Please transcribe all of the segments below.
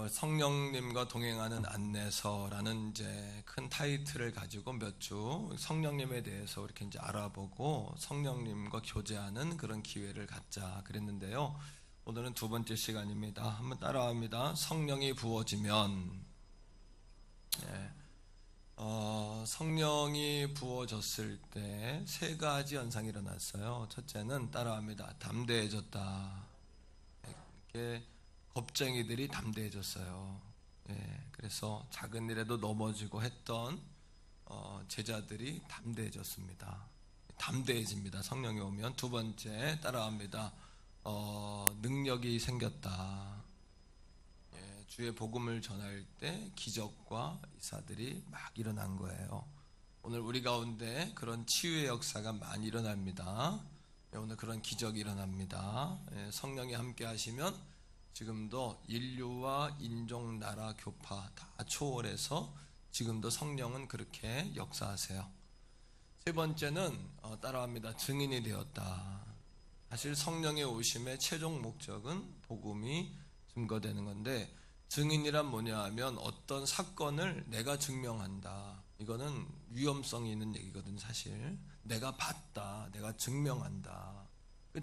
성령님과 동행하는 안내서라는 이제 큰 타이틀을 가지고 몇 주 성령님에 대해서 이렇게 이제 알아보고 성령님과 교제하는 그런 기회를 갖자 그랬는데요. 오늘은 두 번째 시간입니다. 한번 따라합니다. 성령이 부어지면, 성령이 부어졌을 때 세 가지 현상이 일어났어요. 첫째는 따라합니다. 담대해졌다. 이렇게 겁쟁이들이 담대해졌어요. 그래서 작은 일에도 넘어지고 했던 제자들이 담대해졌습니다. 담대해집니다. 성령이 오면. 두 번째 따라합니다. 능력이 생겼다. 주의 복음을 전할 때 기적과 이사들이 막 일어난 거예요. 오늘 우리 가운데 그런 치유의 역사가 많이 일어납니다. 오늘 그런 기적이 일어납니다. 성령이 함께 하시면 지금도 인류와 인종, 나라, 교파 다 초월해서 지금도 성령은 그렇게 역사하세요. 세 번째는 따라합니다. 증인이 되었다. 사실 성령의 오심의 최종 목적은 복음이 증거되는 건데, 증인이란 뭐냐 하면 어떤 사건을 내가 증명한다. 이거는 위험성이 있는 얘기거든. 사실 내가 봤다, 내가 증명한다.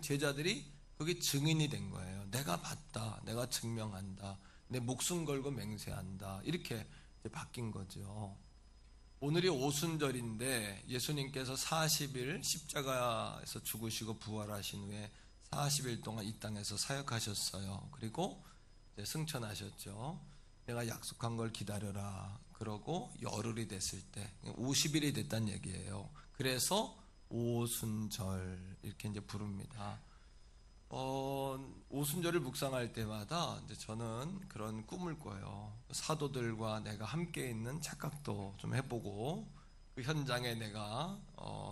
제자들이 그게 증인이 된 거예요. 내가 봤다, 내가 증명한다, 내 목숨 걸고 맹세한다. 이렇게 이제 바뀐 거죠. 오늘이 오순절인데 예수님께서 40일 십자가에서 죽으시고 부활하신 후에 40일 동안 이 땅에서 사역하셨어요. 그리고 이제 승천하셨죠. 내가 약속한 걸 기다려라. 그러고 열흘이 됐을 때 50일이 됐다는 얘기예요. 그래서 오순절 이렇게 이제 부릅니다. 오순절을 묵상할 때마다 이제 저는 그런 꿈을 꿔요. 사도들과 내가 함께 있는 착각도 좀 해보고, 그 현장에 내가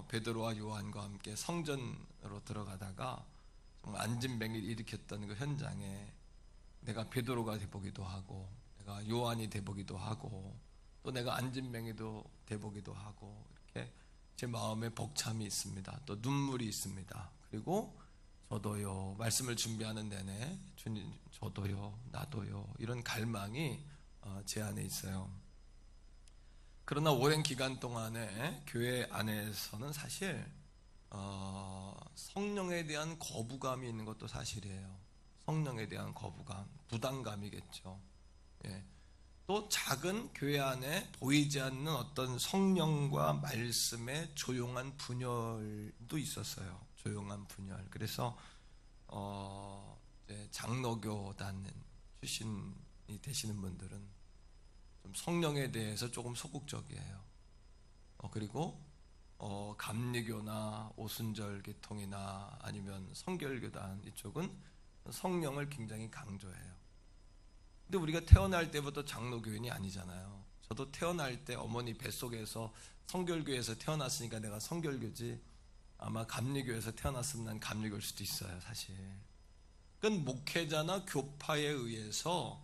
베드로와 요한과 함께 성전으로 들어가다가 정말 안진뱅이를 일으켰던 그 현장에 내가 베드로가 돼보기도 하고, 내가 요한이 돼보기도 하고, 또 내가 안진뱅이도 돼보기도 하고, 이렇게 제 마음에 벅참이 있습니다. 또 눈물이 있습니다. 그리고 저도요, 말씀을 준비하는 내내 주님 저도요, 나도요, 이런 갈망이 제 안에 있어요. 그러나 오랜 기간 동안에 교회 안에서는 사실 성령에 대한 거부감이 있는 것도 사실이에요. 성령에 대한 거부감, 부담감이겠죠. 또 작은 교회 안에 보이지 않는 어떤 성령과 말씀의 조용한 분열도 있었어요. 조용한 분열. 그래서 이제 장로교단 출신이 되시는 분들은 좀 성령에 대해서 조금 소극적이에요. 그리고 감리교나 오순절 계통이나 아니면 성결교단 이쪽은 성령을 굉장히 강조해요. 근데 우리가 태어날 때부터 장로교인이 아니잖아요. 저도 태어날 때 어머니 뱃속에서 성결교에서 태어났으니까 내가 성결교지, 아마 감리교에서 태어났으면 난 감리교일 수도 있어요. 사실 그건 목회자나 교파에 의해서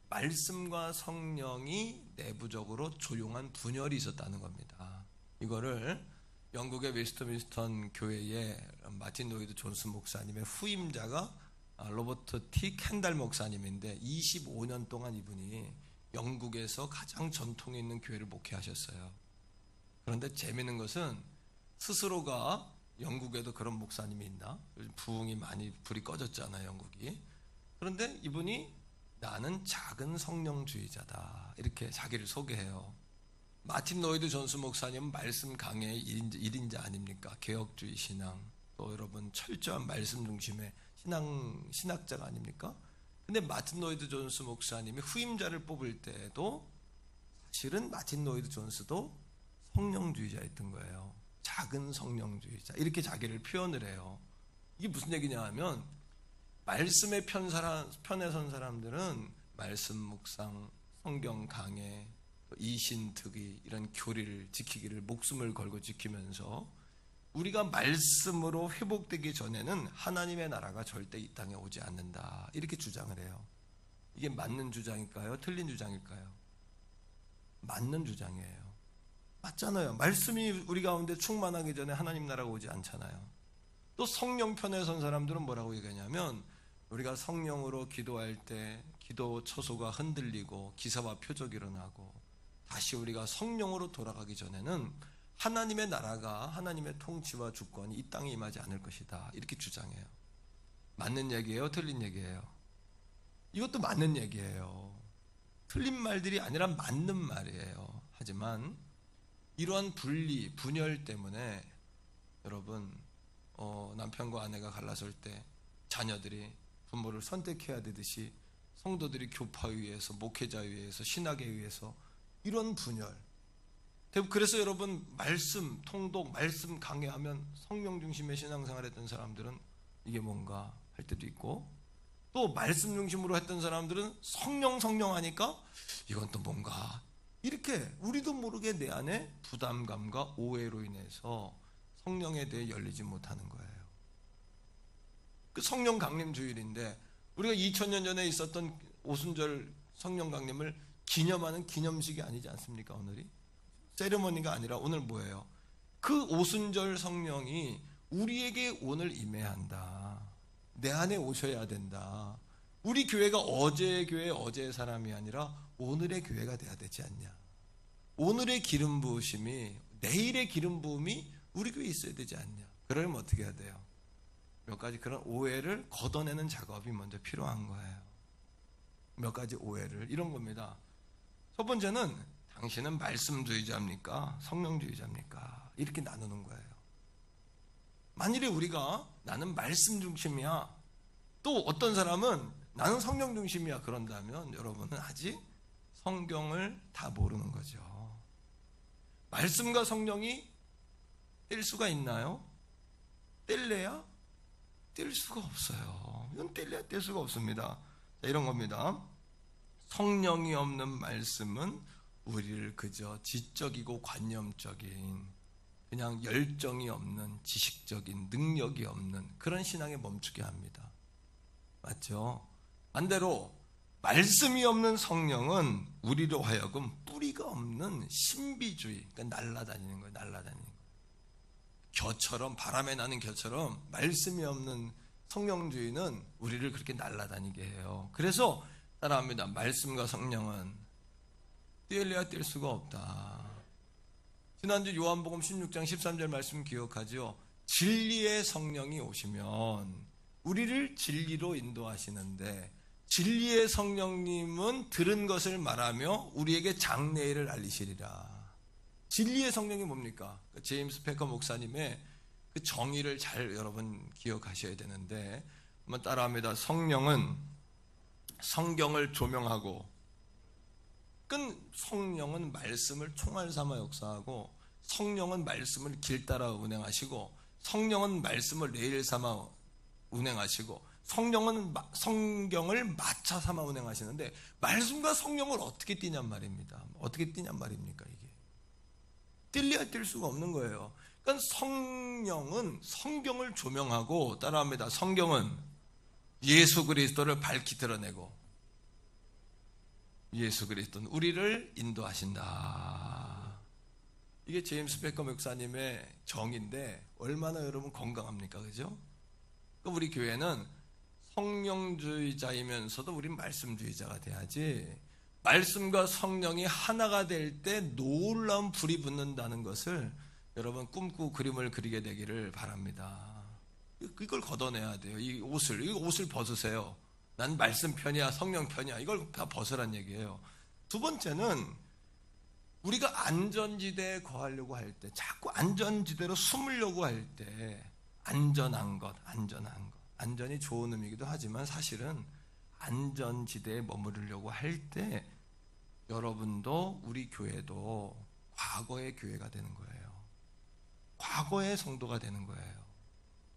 말씀과 성령이 내부적으로 조용한 분열이 있었다는 겁니다. 이거를 영국의 웨스트민스턴 교회의 마틴 로이드 존슨 목사님의 후임자가 로버트 T 캔달 목사님인데 25년 동안 이분이 영국에서 가장 전통이 있는 교회를 목회하셨어요. 그런데 재미있는 것은 스스로가 영국에도 그런 목사님이 있나? 요즘 부흥이 많이 불이 꺼졌잖아요, 영국이. 그런데 이분이 나는 작은 성령주의자다, 이렇게 자기를 소개해요. 마틴 로이드 존슨 목사님은 말씀 강해의 1인자 아닙니까? 개혁주의 신앙, 또 여러분 철저한 말씀 중심의 신학자가 아닙니까? 근데 마틴 로이드 존스 목사님이 후임자를 뽑을 때에도 사실은 마틴 로이드 존스도 성령주의자였던 거예요. 작은 성령주의자, 이렇게 자기를 표현을 해요. 이게 무슨 얘기냐 하면, 말씀의 편에 선 사람들은 말씀 묵상, 성경 강해, 이신특위 이런 교리를 지키기를 목숨을 걸고 지키면서, 우리가 말씀으로 회복되기 전에는 하나님의 나라가 절대 이 땅에 오지 않는다, 이렇게 주장을 해요. 이게 맞는 주장일까요? 틀린 주장일까요? 맞는 주장이에요. 맞잖아요. 말씀이 우리 가운데 충만하기 전에 하나님 나라가 오지 않잖아요. 또 성령 편에 선 사람들은 뭐라고 얘기하냐면, 우리가 성령으로 기도할 때 기도 처소가 흔들리고 기사와 표적이 일어나고 다시 우리가 성령으로 돌아가기 전에는 하나님의 나라가, 하나님의 통치와 주권이 이 땅에 임하지 않을 것이다, 이렇게 주장해요. 맞는 얘기예요? 틀린 얘기예요? 이것도 맞는 얘기예요. 틀린 말들이 아니라 맞는 말이에요. 하지만 이러한 분리, 분열 때문에 여러분, 남편과 아내가 갈라설 때 자녀들이 부모를 선택해야 되듯이 성도들이 교파에 의해서, 목회자에 의해서, 신학에 의해서 이런 분열. 그래서 여러분, 말씀, 통독, 말씀 강해하면 성령 중심의 신앙생활 했던 사람들은 이게 뭔가 할 때도 있고, 또 말씀 중심으로 했던 사람들은 성령 하니까 이건 또 뭔가, 이렇게 우리도 모르게 내 안에 부담감과 오해로 인해서 성령에 대해 열리지 못하는 거예요. 그 성령 강림 주일인데 우리가 2000년 전에 있었던 오순절 성령 강림을 기념하는 기념식이 아니지 않습니까? 오늘이 세리머니가 아니라 오늘 뭐예요? 그 오순절 성령이 우리에게 오늘 임해야 한다. 내 안에 오셔야 된다. 우리 교회가 어제의 교회, 어제의 사람이 아니라 오늘의 교회가 돼야 되지 않냐. 오늘의 기름 부으심이, 내일의 기름 부음이 우리 교회에 있어야 되지 않냐. 그러면 어떻게 해야 돼요? 몇 가지 그런 오해를 걷어내는 작업이 먼저 필요한 거예요. 몇 가지 오해를, 이런 겁니다. 첫 번째는 당신은 말씀주의자입니까? 성령주의자입니까? 이렇게 나누는 거예요. 만일에 우리가 나는 말씀 중심이야, 또 어떤 사람은 나는 성령 중심이야 그런다면 여러분은 아직 성경을 다 모르는 거죠. 말씀과 성령이 뗄 수가 있나요? 뗄래야? 뗄 수가 없어요. 이건 뗄래야 뗄 수가 없습니다. 자, 이런 겁니다. 성령이 없는 말씀은 우리를 그저 지적이고 관념적인, 그냥 열정이 없는, 지식적인 능력이 없는 그런 신앙에 멈추게 합니다. 맞죠? 반대로 말씀이 없는 성령은 우리로 하여금 뿌리가 없는 신비주의, 그러니까 날아다니는 거예요. 날아다니는 거예요. 겨처럼, 바람에 나는 겨처럼 말씀이 없는 성령주의는 우리를 그렇게 날아다니게 해요. 그래서 따라합니다. 말씀과 성령은 떼려야 뗄 수가 없다. 지난주 요한복음 16장 13절 말씀 기억하죠? 진리의 성령이 오시면 우리를 진리로 인도하시는데, 진리의 성령님은 들은 것을 말하며 우리에게 장래일을 알리시리라. 진리의 성령이 뭡니까? 제임스 패커 목사님의 그 정의를 잘 여러분 기억하셔야 되는데, 한번 따라합니다. 성령은 성경을 조명하고, 성령은 말씀을 총알 삼아 역사하고, 성령은 말씀을 길 따라 운행하시고, 성령은 말씀을 레일 삼아 운행하시고, 성령은 성경을 마차 삼아 운행하시는데, 말씀과 성령을 어떻게 띄냔 말입니다. 어떻게 띄냔 말입니까? 이게 뗄래야 뗄 수가 없는 거예요. 그러니까 성령은 성경을 조명하고, 따라합니다. 성경은 예수 그리스도를 밝히 드러내고, 예수 그리스도는 우리를 인도하신다. 이게 제임스 패커 목사님의 정의인데 얼마나 여러분 건강합니까? 그죠? 그러니까 우리 교회는 성령주의자이면서도 우린 말씀주의자가 돼야지, 말씀과 성령이 하나가 될 때 놀라운 불이 붙는다는 것을 여러분 꿈꾸고 그림을 그리게 되기를 바랍니다. 이걸 걷어내야 돼요. 이 옷을 벗으세요. 난 말씀 편이야, 성령 편이야, 이걸 다 벗으란 얘기예요. 두 번째는 우리가 안전지대에 거하려고 할 때, 자꾸 안전지대로 숨으려고 할 때, 안전한 것. 안전이 좋은 의미이기도 하지만 사실은 안전지대에 머무르려고 할 때 여러분도 우리 교회도 과거의 교회가 되는 거예요. 과거의 성도가 되는 거예요.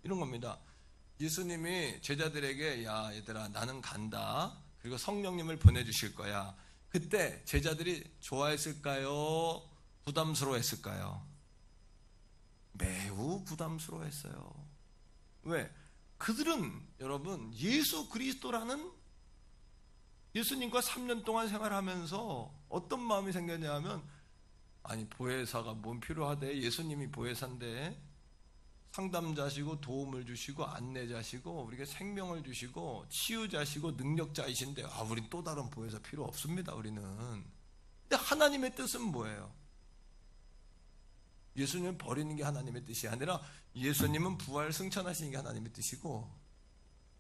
이런 겁니다. 예수님이 제자들에게, 야 얘들아 나는 간다, 그리고 성령님을 보내주실 거야. 그때 제자들이 좋아했을까요? 부담스러워했을까요? 매우 부담스러워했어요. 왜? 그들은 여러분 예수 그리스도라는, 예수님과 3년 동안 생활하면서 어떤 마음이 생겼냐면, 아니 보혜사가 뭔 필요하대, 예수님이 보혜사인데 상담자시고 도움을 주시고 안내자시고 우리에게 생명을 주시고 치유자시고 능력자이신데 우린 또 다른 보혜사 필요 없습니다. 우리는. 근데 하나님의 뜻은 뭐예요? 예수님을 버리는 게 하나님의 뜻이 아니라 예수님은 부활 승천하시는 게 하나님의 뜻이고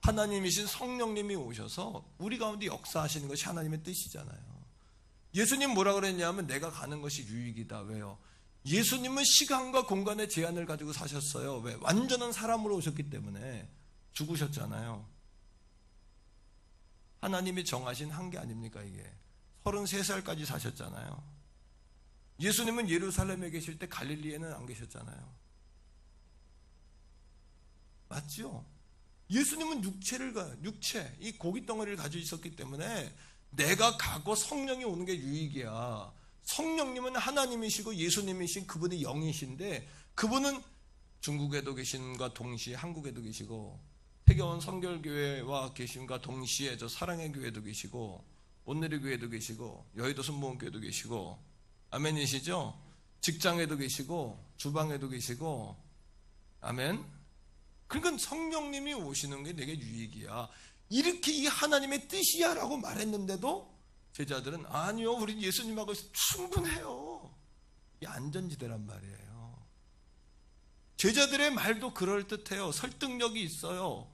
하나님이신 성령님이 오셔서 우리 가운데 역사하시는 것이 하나님의 뜻이잖아요. 예수님 뭐라 그랬냐면 내가 가는 것이 유익이다. 왜요? 예수님은 시간과 공간의 제한을 가지고 사셨어요. 왜? 완전한 사람으로 오셨기 때문에 죽으셨잖아요. 하나님이 정하신 한계 아닙니까 이게? 33살까지 사셨잖아요. 예수님은 예루살렘에 계실 때 갈릴리에는 안 계셨잖아요. 맞죠? 예수님은 육체, 이 고깃덩어리를 가지고 있었기 때문에 내가 가고 성령이 오는 게 유익이야. 성령님은 하나님이시고 예수님이신 그분이 영이신데 그분은 중국에도 계신과 동시에 한국에도 계시고 태교원 성결교회와 계심과 동시에 저 사랑의 교회도 계시고 온누리 교회도 계시고 여의도 순복음교회도 계시고 아멘이시죠? 직장에도 계시고 주방에도 계시고 아멘. 그러니까 성령님이 오시는 게 내게 유익이야. 이렇게 이 하나님의 뜻이야 라고 말했는데도 제자들은 아니요 우린 예수님하고 충분해요. 이게 안전지대란 말이에요. 제자들의 말도 그럴듯해요. 설득력이 있어요.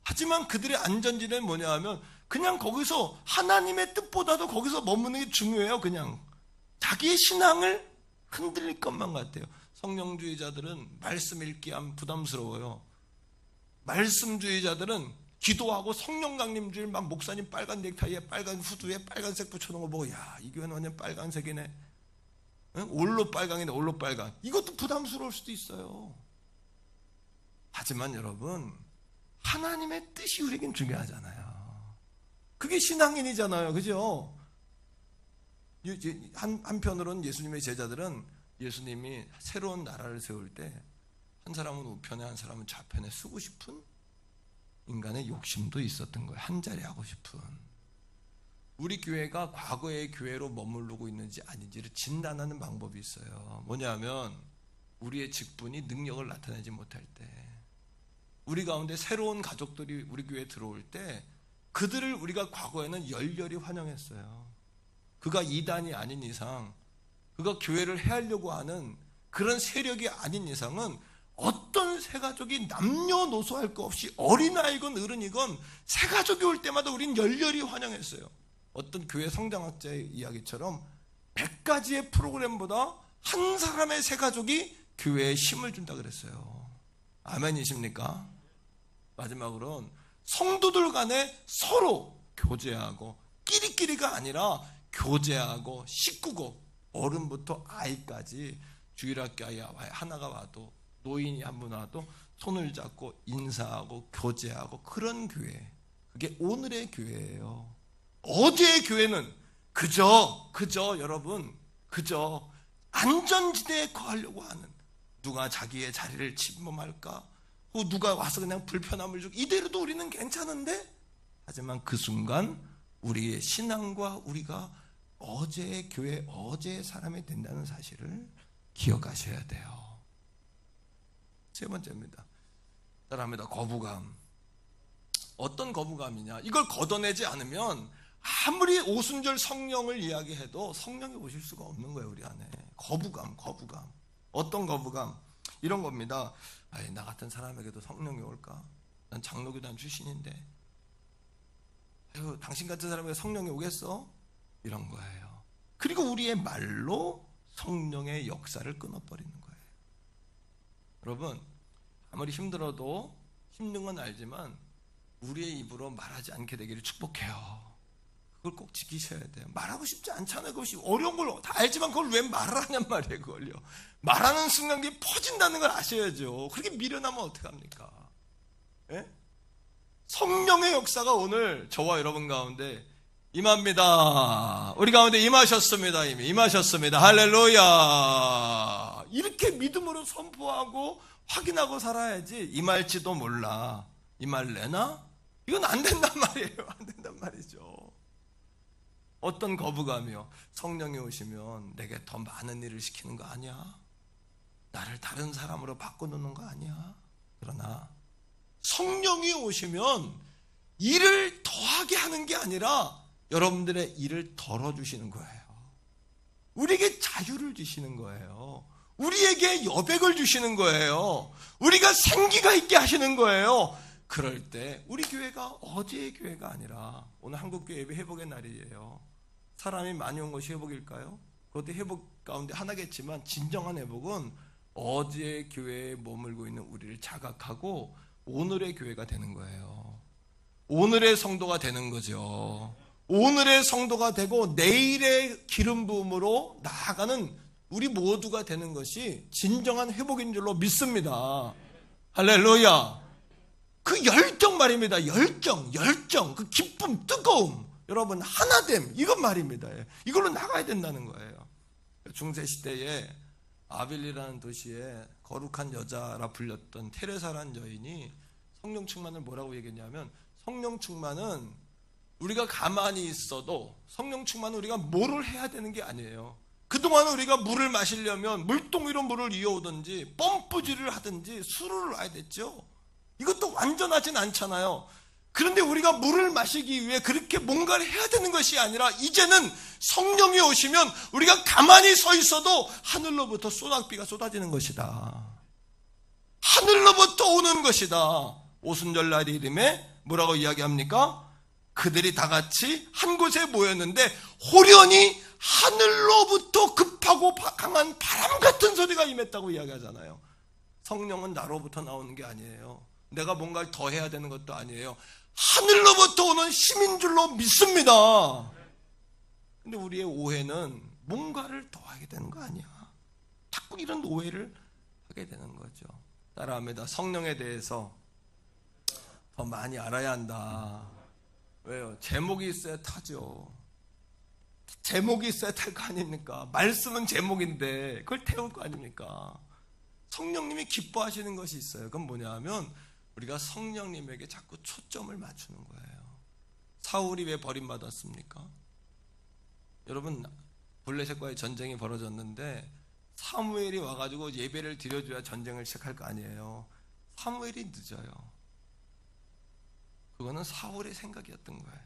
하지만 그들의 안전지대는 뭐냐 하면 그냥 거기서 하나님의 뜻보다도 거기서 머무는 게 중요해요. 그냥 자기의 신앙을 흔들릴 것만 같아요. 성령주의자들은 말씀 읽기 부담스러워요. 말씀주의자들은 기도하고 성령 강림주일 막 목사님 빨간 넥타이에 빨간 후드에 빨간색 붙여놓은 거 보고 야, 이 교회는 완전 빨간색이네. 응? 올로 빨강이네. 올로 빨강. 이것도 부담스러울 수도 있어요. 하지만 여러분 하나님의 뜻이 우리에겐 중요하잖아요. 그게 신앙인이잖아요. 그죠? 한편으로는 예수님의 제자들은 예수님이 새로운 나라를 세울 때 한 사람은 우편에 한 사람은 좌편에 쓰고 싶은 인간의 욕심도 있었던 거예요. 한 자리 하고 싶은. 우리 교회가 과거의 교회로 머무르고 있는지 아닌지를 진단하는 방법이 있어요. 뭐냐면 우리의 직분이 능력을 나타내지 못할 때 우리 가운데 새로운 가족들이 우리 교회에 들어올 때 그들을 우리가 과거에는 열렬히 환영했어요. 그가 이단이 아닌 이상 그가 교회를 해하려고 하는 그런 세력이 아닌 이상은 어떤 새가족이 남녀노소 할 것 없이 어린아이건 어른이건 새가족이 올 때마다 우린 열렬히 환영했어요. 어떤 교회 성장학자의 이야기처럼 100가지의 프로그램보다 한 사람의 새가족이 교회에 힘을 준다 그랬어요. 아멘이십니까? 마지막으로는 성도들 간에 서로 교제하고 끼리끼리가 아니라 교제하고 식구고 어른부터 아이까지 주일학교 아이 하나가 와도 노인이 한 분 와도 손을 잡고 인사하고 교제하고 그런 교회. 그게 오늘의 교회예요. 어제의 교회는 그저 여러분 그저 안전지대에 거하려고 하는 누가 자기의 자리를 침범할까? 누가 와서 그냥 불편함을 주고 이대로도 우리는 괜찮은데 하지만 그 순간 우리의 신앙과 우리가 어제의 교회 어제의 사람이 된다는 사실을 기억하셔야 돼요. 세 번째입니다. 따라합니다. 거부감. 어떤 거부감이냐? 이걸 걷어내지 않으면 아무리 오순절 성령을 이야기해도 성령이 오실 수가 없는 거예요. 우리 안에. 거부감. 어떤 거부감? 이런 겁니다. 나 같은 사람에게도 성령이 올까? 난 장로교단 출신인데 당신 같은 사람에게 성령이 오겠어? 이런 거예요. 그리고 우리의 말로 성령의 역사를 끊어버리는 거예요. 여러분 아무리 힘들어도 힘든 건 알지만 우리의 입으로 말하지 않게 되기를 축복해요. 그걸 꼭 지키셔야 돼요. 말하고 싶지 않잖아요. 그것이 어려운 걸 다 알지만 그걸 왜 말을 하냔 말이에요. 그걸요. 말하는 순간 그게 퍼진다는 걸 아셔야죠. 그렇게 미련하면 어떡합니까? 예? 성령의 역사가 오늘 저와 여러분 가운데 임합니다. 우리 가운데 임하셨습니다. 이미 임하셨습니다. 할렐루야. 이렇게 믿음으로 선포하고 확인하고 살아야지 임할지도 몰라. 임할래나? 이건 안 된단 말이에요. 안 된단 말이죠. 어떤 거부감이요? 성령이 오시면 내게 더 많은 일을 시키는 거 아니야? 나를 다른 사람으로 바꿔놓는 거 아니야. 그러나 성령이 오시면 일을 더하게 하는 게 아니라 여러분들의 일을 덜어주시는 거예요. 우리에게 자유를 주시는 거예요. 우리에게 여백을 주시는 거예요. 우리가 생기가 있게 하시는 거예요. 그럴 때 우리 교회가 어제의 교회가 아니라 오늘 한국교회 예배 회복의 날이에요. 사람이 많이 온 것이 회복일까요? 그것도 회복 가운데 하나겠지만 진정한 회복은 어제의 교회에 머물고 있는 우리를 자각하고 오늘의 교회가 되는 거예요. 오늘의 성도가 되는 거죠. 오늘의 성도가 되고 내일의 기름 부음으로 나아가는 우리 모두가 되는 것이 진정한 회복인 줄로 믿습니다. 할렐루야. 그 열정 말입니다. 열정, 그 기쁨, 뜨거움, 여러분 하나됨, 이건 말입니다. 이걸로 나가야 된다는 거예요. 중세시대에 아빌리라는 도시에 거룩한 여자라 불렸던 테레사라는 여인이 성령 충만을 뭐라고 얘기했냐면, 성령 충만은 우리가 가만히 있어도 성령 충만은 우리가 뭐를 해야 되는 게 아니에요. 그동안 우리가 물을 마시려면 물동 위로 물을 이어오든지 펌프질을 하든지 수로를 놔야 됐죠. 이것도 완전하진 않잖아요. 그런데 우리가 물을 마시기 위해 그렇게 뭔가를 해야 되는 것이 아니라 이제는 성령이 오시면 우리가 가만히 서 있어도 하늘로부터 소낙비가 쏟아지는 것이다. 하늘로부터 오는 것이다. 오순절날 이름에 뭐라고 이야기합니까? 그들이 다 같이 한 곳에 모였는데 호련히 하늘로부터 급하고 강한 바람 같은 소리가 임했다고 이야기하잖아요. 성령은 나로부터 나오는 게 아니에요. 내가 뭔가를 더 해야 되는 것도 아니에요. 하늘로부터 오는 힘인 줄로 믿습니다. 근데 우리의 오해는 뭔가를 더 하게 되는 거 아니야. 자꾸 이런 오해를 하게 되는 거죠. 따라합니다. 성령에 대해서 더 많이 알아야 한다. 왜요? 제목이 있어야 타죠. 제목이 있어야 탈 거 아닙니까? 말씀은 제목인데 그걸 태울 거 아닙니까? 성령님이 기뻐하시는 것이 있어요. 그건 뭐냐 하면 우리가 성령님에게 자꾸 초점을 맞추는 거예요. 사울이 왜 버림받았습니까? 여러분, 블레셋과의 전쟁이 벌어졌는데 사무엘이 와가지고 예배를 드려줘야 전쟁을 시작할 거 아니에요. 사무엘이 늦어요. 그거는 사울의 생각이었던 거예요.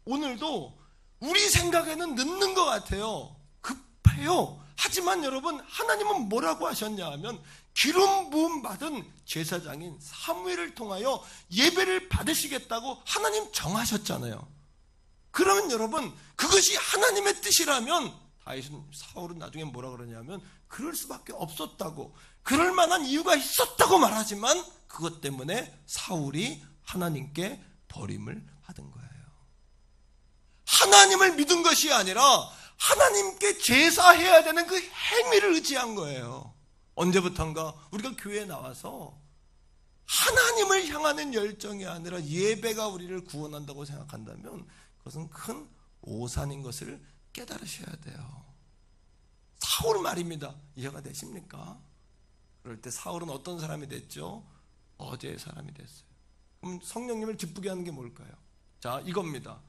오늘도 우리 생각에는 늦는 것 같아요. 급해요. 하지만 여러분, 하나님은 뭐라고 하셨냐 하면 기름 부음 받은 제사장인 사무엘을 통하여 예배를 받으시겠다고 하나님 정하셨잖아요. 그러면 여러분, 그것이 하나님의 뜻이라면 다윗은 사울은 나중에 뭐라 그러냐면 그럴 수밖에 없었다고, 그럴 만한 이유가 있었다고 말하지만 그것 때문에 사울이 하나님께 버림을 받은 거예요. 하나님을 믿은 것이 아니라 하나님께 제사해야 되는 그 행위를 의지한 거예요. 언제부턴가 우리가 교회에 나와서 하나님을 향하는 열정이 아니라 예배가 우리를 구원한다고 생각한다면 그것은 큰 오산인 것을 깨달으셔야 돼요. 사울 말입니다. 이해가 되십니까? 그럴 때 사울은 어떤 사람이 됐죠? 어제의 사람이 됐어요. 그럼 성령님을 기쁘게 하는 게 뭘까요? 자, 이겁니다.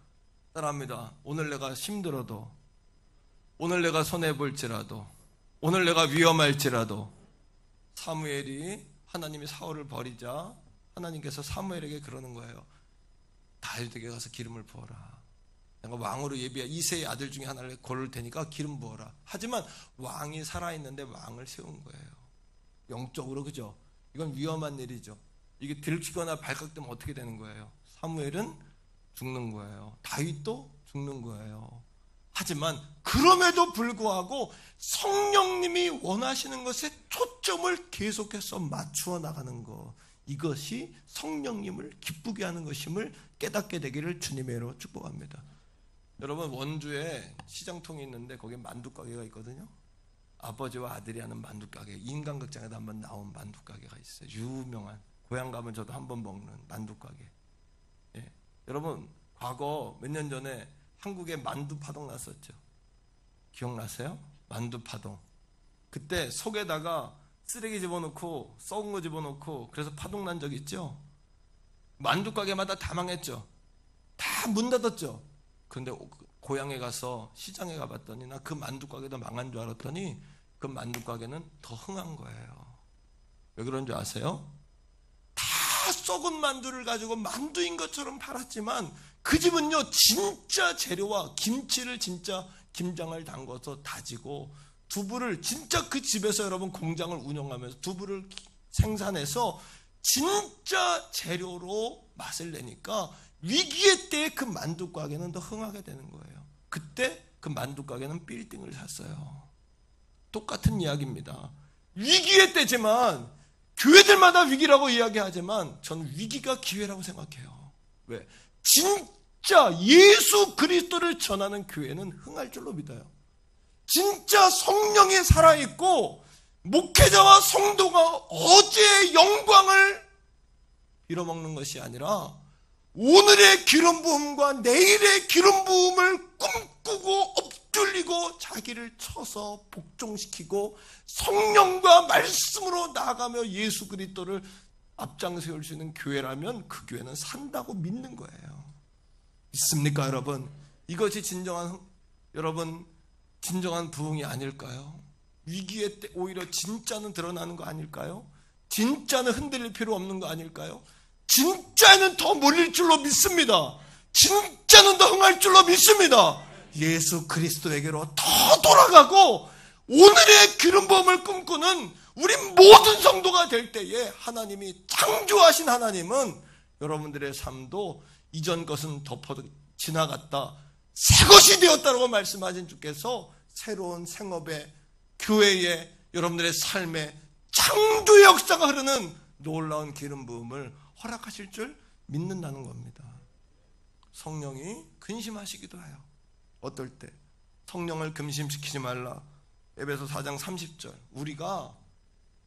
따라합니다. 오늘 내가 힘들어도, 오늘 내가 손해볼지라도, 오늘 내가 위험할지라도, 사무엘이 하나님이 사울을 버리자 하나님께서 사무엘에게 그러는 거예요. 다윗에게 가서 기름을 부어라. 내가 왕으로 예비한 이새의 아들 중에 하나를 고를 테니까 기름 부어라. 하지만 왕이 살아있는데 왕을 세운 거예요. 영적으로, 그죠? 이건 위험한 일이죠. 이게 들키거나 발각되면 어떻게 되는 거예요? 사무엘은 죽는 거예요. 다윗도 죽는 거예요. 하지만 그럼에도 불구하고 성령님이 원하시는 것에 초점을 계속해서 맞추어 나가는 것, 이것이 성령님을 기쁘게 하는 것임을 깨닫게 되기를 주님의 이름으로 축복합니다. 여러분, 원주에 시장통이 있는데 거기에 만두가게가 있거든요. 아버지와 아들이 하는 만두가게, 인간극장에도 한번 나온 만두가게가 있어요. 유명한, 고향 가면 저도 한번 먹는 만두가게. 예. 여러분, 과거 몇 년 전에 한국에 만두파동 났었죠. 기억나세요? 만두파동. 그때 속에다가 쓰레기 집어넣고 썩은 거 집어넣고 그래서 파동 난 적 있죠? 만두가게마다 다 망했죠? 다 문 닫았죠? 그런데 고향에 가서 시장에 가봤더니 나 그 만두가게도 망한 줄 알았더니 그 만두가게는 더 흥한 거예요. 왜 그런 줄 아세요? 다 썩은 만두를 가지고 만두인 것처럼 팔았지만 그 집은요 진짜 재료와 김치를 진짜 김장을 담궈서 다지고 두부를 진짜 그 집에서 여러분 공장을 운영하면서 두부를 생산해서 진짜 재료로 맛을 내니까 위기의 때에 그 만두가게는 더 흥하게 되는 거예요. 그때 그 만두가게는 빌딩을 샀어요. 똑같은 이야기입니다. 위기의 때지만 교회들마다 위기라고 이야기하지만 저는 위기가 기회라고 생각해요. 왜? 진짜 예수 그리스도를 전하는 교회는 흥할 줄로 믿어요. 진짜 성령이 살아있고 목회자와 성도가 어제의 영광을 빌어먹는 것이 아니라 오늘의 기름 부음과 내일의 기름 부음을 꿈꾸고 엎드리고 자기를 쳐서 복종시키고 성령과 말씀으로 나아가며 예수 그리스도를 앞장 세울 수 있는 교회라면 그 교회는 산다고 믿는 거예요. 믿습니까, 여러분? 이것이 진정한 부흥이 아닐까요? 위기의 때 오히려 진짜는 드러나는 거 아닐까요? 진짜는 흔들릴 필요 없는 거 아닐까요? 진짜는 더 몰릴 줄로 믿습니다. 진짜는 더 흥할 줄로 믿습니다. 예수 그리스도에게로 더 돌아가고 오늘의 기름 부음을 꿈꾸는 우리 모든 성도가 될 때에 하나님이 창조하신 하나님은 여러분들의 삶도 이전 것은 덮어 지나갔다 새 것이 되었다라고 말씀하신 주께서 새로운 생업에 교회에 여러분들의 삶에 창조의 역사가 흐르는 놀라운 기름 부음을 허락하실 줄 믿는다는 겁니다. 성령이 근심하시기도 해요. 어떨 때? 성령을 근심시키지 말라. 에베소 4장 30절. 우리가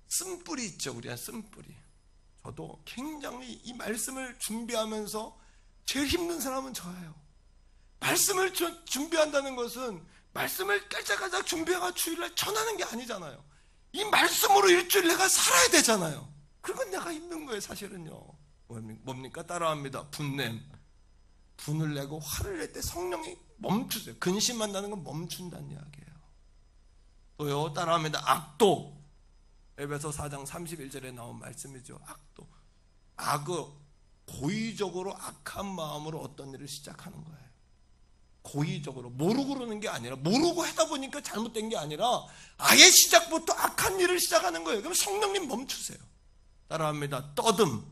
쓴뿌리 있죠. 우리가 쓴뿌리. 저도 굉장히 이 말씀을 준비하면서 제일 힘든 사람은 저예요. 말씀을 준비한다는 것은 말씀을 깔짝깔짝 준비해가 주일날 전하는 게 아니잖아요. 이 말씀으로 일주일 내가 살아야 되잖아요. 그건 내가 힘든 거예요, 사실은요. 뭡니까? 따라합니다. 분을 내고 화를 낼 때 성령이 멈추세요. 근심한다는 건 멈춘다는 이야기예요. 또요, 따라합니다. 악도. 에베소 4장 31절에 나온 말씀이죠. 악도. 고의적으로 악한 마음으로 어떤 일을 시작하는 거예요. 고의적으로. 모르고 그러는 게 아니라, 모르고 하다 보니까 잘못된 게 아니라 아예 시작부터 악한 일을 시작하는 거예요. 그럼 성령님 멈추세요. 따라합니다. 떠듬.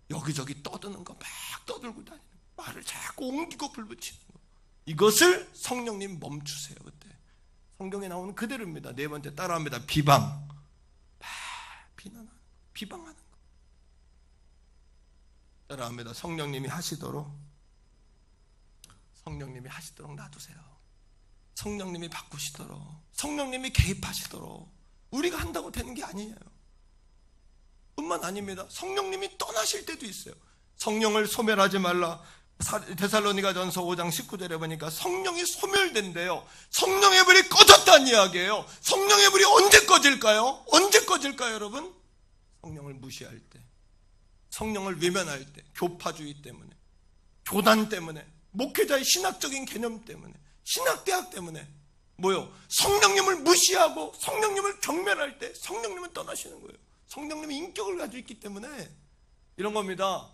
여기저기 떠드는 거 막 떠들고 다니는 거. 말을 자꾸 옮기고 불붙이는 거. 이것을 성령님 멈추세요. 그때 성경에 나오는 그대로입니다. 네 번째 따라합니다. 비방. 비난하는 거. 비방하는 거. 따라합니다. 성령님이 하시도록 놔두세요. 성령님이 바꾸시도록, 성령님이 개입하시도록. 우리가 한다고 되는 게 아니에요. 뿐만 아닙니다. 성령님이 떠나실 때도 있어요. 성령을 소멸하지 말라. 데살로니가전서 5장 19절에 보니까 성령이 소멸된대요. 성령의 불이 꺼졌다는 이야기예요. 성령의 불이 언제 꺼질까요? 언제 꺼질까요, 여러분? 성령을 무시할 때, 성령을 외면할 때, 교파주의 때문에, 교단 때문에, 목회자의 신학적인 개념 때문에, 신학대학 때문에, 성령님을 무시하고 성령님을 경멸할 때 성령님은 떠나시는 거예요. 성령님이 인격을 가지고 있기 때문에 이런 겁니다.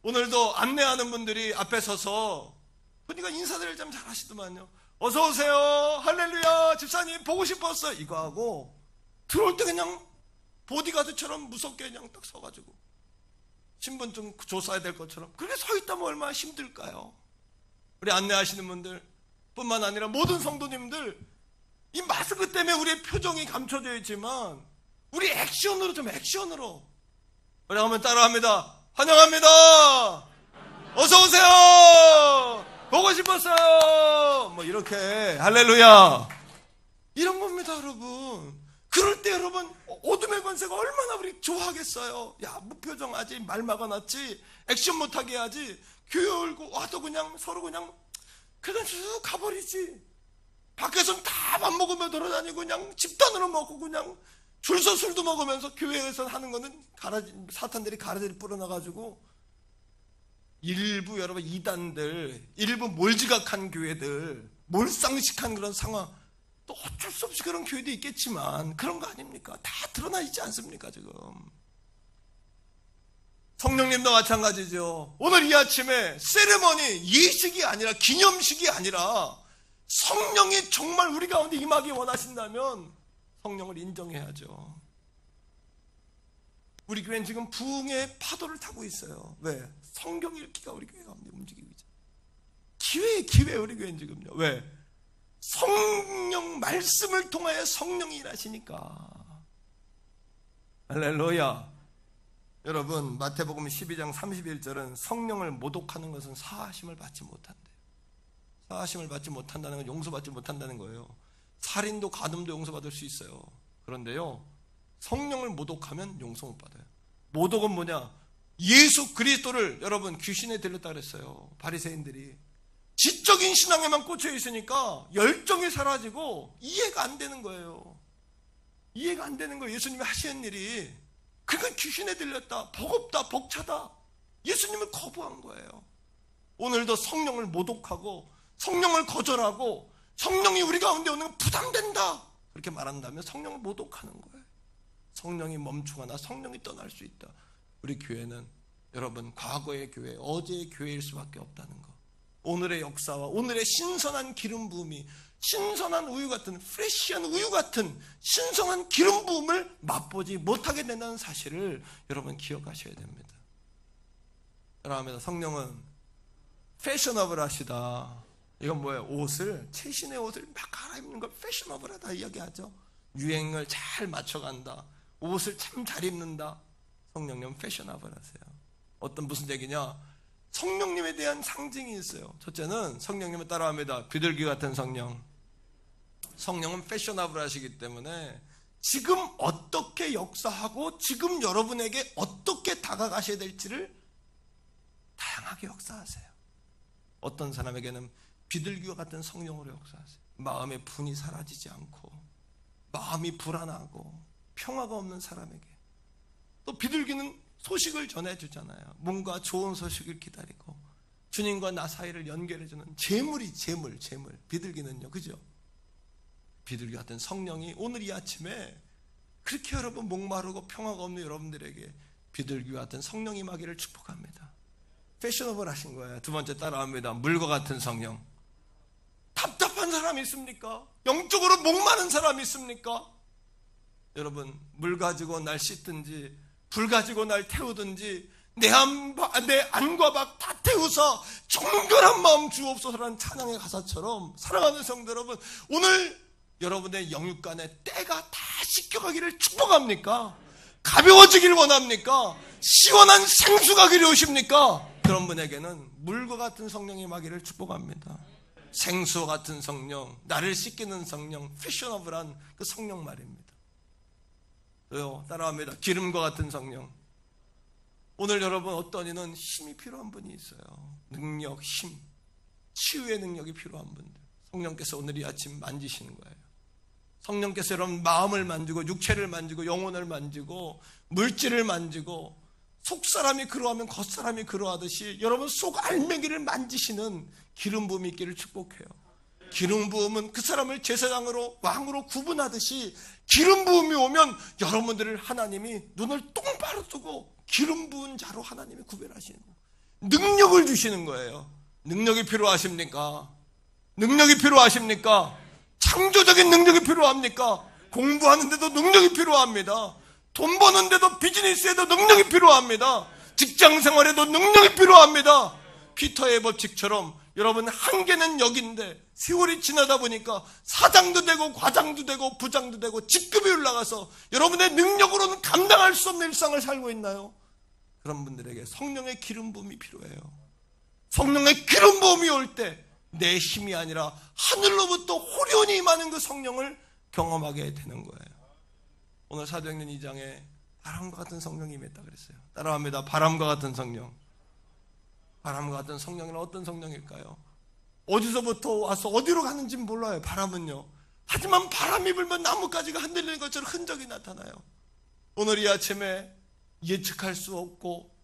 오늘도 안내하는 분들이 앞에 서서 보니까 인사들을 참 잘하시더만요. 어서 오세요. 할렐루야. 집사님 보고 싶었어. 이거 하고 들어올 때 그냥 보디가드처럼 무섭게 그냥 딱 서가지고 신분증 조사해야 될 것처럼 그렇게 서 있다면 얼마나 힘들까요? 우리 안내하시는 분들 뿐만 아니라 모든 성도님들, 이 마스크 때문에 우리의 표정이 감춰져 있지만 우리 액션으로 좀 액션으로 우리 한번 따라합니다. 환영합니다. 어서 오세요. 보고 싶었어요. 이렇게 할렐루야. 이런 겁니다, 여러분. 그럴 때 여러분 어둠의 권세가 얼마나 우리 좋아하겠어요. 야, 무표정하지, 말 막아놨지, 액션 못하게 하지. 교회 열고 와도 그냥 서로 그냥 쭉 가버리지. 밖에서는 다 밥 먹으며 돌아다니고 그냥 집단으로 먹고 그냥 줄서 술도 먹으면서 교회에서 하는 거는 사탄들이 가라지를 뿌려놔가지고 일부 여러분 이단들, 일부 몰지각한 교회들, 몰상식한 그런 상황, 또 어쩔 수 없이 그런 교회도 있겠지만 그런 거 아닙니까? 다 드러나 있지 않습니까 지금? 성령님도 마찬가지죠. 오늘 이 아침에 세레머니, 예식이 아니라 기념식이 아니라 성령이 정말 우리 가운데 임하기 원하신다면 성령을 인정해야죠. 우리 교회는 지금 부흥의 파도를 타고 있어요. 왜? 성경 읽기가 우리 교회 가운데 움직이고 있죠. 기회 우리 교회는 지금요. 왜? 성령 말씀을 통하여 성령이 일하시니까. 할렐루야. 여러분, 마태복음 12장 31절은 성령을 모독하는 것은 사하심을 받지 못한대요. 사하심을 받지 못한다는 건 용서받지 못한다는 거예요. 살인도 간음도 용서받을 수 있어요. 그런데요, 성령을 모독하면 용서 못 받아요. 모독은 뭐냐? 예수 그리스도를 여러분 귀신에 들렸다 그랬어요. 바리새인들이 지적인 신앙에만 꽂혀 있으니까 열정이 사라지고 이해가 안 되는 거예요. 이해가 안 되는 거예요. 예수님이 하시는 일이. 그건 귀신에 들렸다, 버겁다, 벅차다. 예수님을 거부한 거예요. 오늘도 성령을 모독하고 성령을 거절하고 성령이 우리 가운데 오는 건 부담된다 그렇게 말한다면 성령을 모독하는 거예요. 성령이 멈추거나 성령이 떠날 수 있다. 우리 교회는 여러분 과거의 교회, 어제의 교회일 수밖에 없다는 거. 오늘의 역사와 오늘의 신선한 기름 부음이 신선한 우유 같은, 프레시한 우유 같은 신선한 기름 부음을 맛보지 못하게 된다는 사실을 여러분 기억하셔야 됩니다. 그러면 성령은 패셔너블 하시다. 이건 뭐예요? 옷을, 최신의 옷을 막 갈아입는 걸 패셔너블하다 이야기하죠. 유행을 잘 맞춰간다. 옷을 참 잘 입는다. 성령님은 패셔너블 하세요. 어떤 무슨 얘기냐? 성령님에 대한 상징이 있어요. 첫째는 성령님을 따라합니다. 비둘기 같은 성령. 성령은 패셔너블 하시기 때문에 지금 어떻게 역사하고 지금 여러분에게 어떻게 다가가셔야 될지를 다양하게 역사하세요. 어떤 사람에게는 비둘기와 같은 성령으로 역사하세요. 마음의 분이 사라지지 않고 마음이 불안하고 평화가 없는 사람에게. 또 비둘기는 소식을 전해주잖아요. 뭔가 좋은 소식을 기다리고 주님과 나 사이를 연결해주는 재물이 재물. 비둘기는요, 그죠? 비둘기 같은 성령이 오늘 이 아침에 그렇게 여러분 목마르고 평화가 없는 여러분들에게 비둘기 같은 성령이 임하기를 축복합니다. 패셔너블 하신 거예요. 두 번째 따라합니다. 물과 같은 성령. 답답한 사람이 있습니까? 영적으로 목마른 사람이 있습니까? 여러분, 물 가지고 날 씻든지 불 가지고 날 태우든지 내 안과 밖 다 태우사 정결한 마음 주옵소서라는 찬양의 가사처럼 사랑하는 성도 여러분, 오늘 여러분의 영육간에 때가 다 씻겨가기를 축복합니까? 가벼워지길 원합니까? 시원한 생수가 그리우십니까? 그런 분에게는 물과 같은 성령이 임하기를 축복합니다. 생수와 같은 성령, 나를 씻기는 성령, 패셔너블한 그 성령 말입니다. 또요, 따라합니다. 기름과 같은 성령. 오늘 여러분 어떤 이는 힘이 필요한 분이 있어요. 능력, 힘, 치유의 능력이 필요한 분들. 성령께서 오늘 이 아침 만지시는 거예요. 성령께서 여러분 마음을 만지고 육체를 만지고 영혼을 만지고 물질을 만지고 속사람이 그러하면 겉사람이 그러하듯이 여러분 속 알맹이를 만지시는 기름 부음이 있기를 축복해요. 기름 부음은 그 사람을 제사장으로 왕으로 구분하듯이 기름 부음이 오면 여러분들을 하나님이 눈을 똑바로 뜨고 기름 부은 자로 하나님이 구별하시는 거예요. 능력을 주시는 거예요. 능력이 필요하십니까? 능력이 필요하십니까? 창조적인 능력이 필요합니까? 공부하는데도 능력이 필요합니다. 돈 버는데도 비즈니스에도 능력이 필요합니다. 직장 생활에도 능력이 필요합니다. 피터의 법칙처럼 여러분 한계는 여기인데 세월이 지나다 보니까 사장도 되고 과장도 되고 부장도 되고 직급이 올라가서 여러분의 능력으로는 감당할 수 없는 일상을 살고 있나요? 그런 분들에게 성령의 기름 부음이 필요해요. 성령의 기름 부음이 올 때 내 힘이 아니라 하늘로부터 호련히 임하는 그 성령을 경험하게 되는 거예요. 오늘 사도행전 2장에 바람과 같은 성령이 임했다 그랬어요. 따라합니다. 바람과 같은 성령. 바람과 같은 성령은 어떤 성령일까요? 어디서부터 와서 어디로 가는지 몰라요. 바람은요. 하지만 바람이 불면 나뭇가지가 흔들리는 것처럼 흔적이 나타나요. 오늘 이 아침에 예측할 수 없고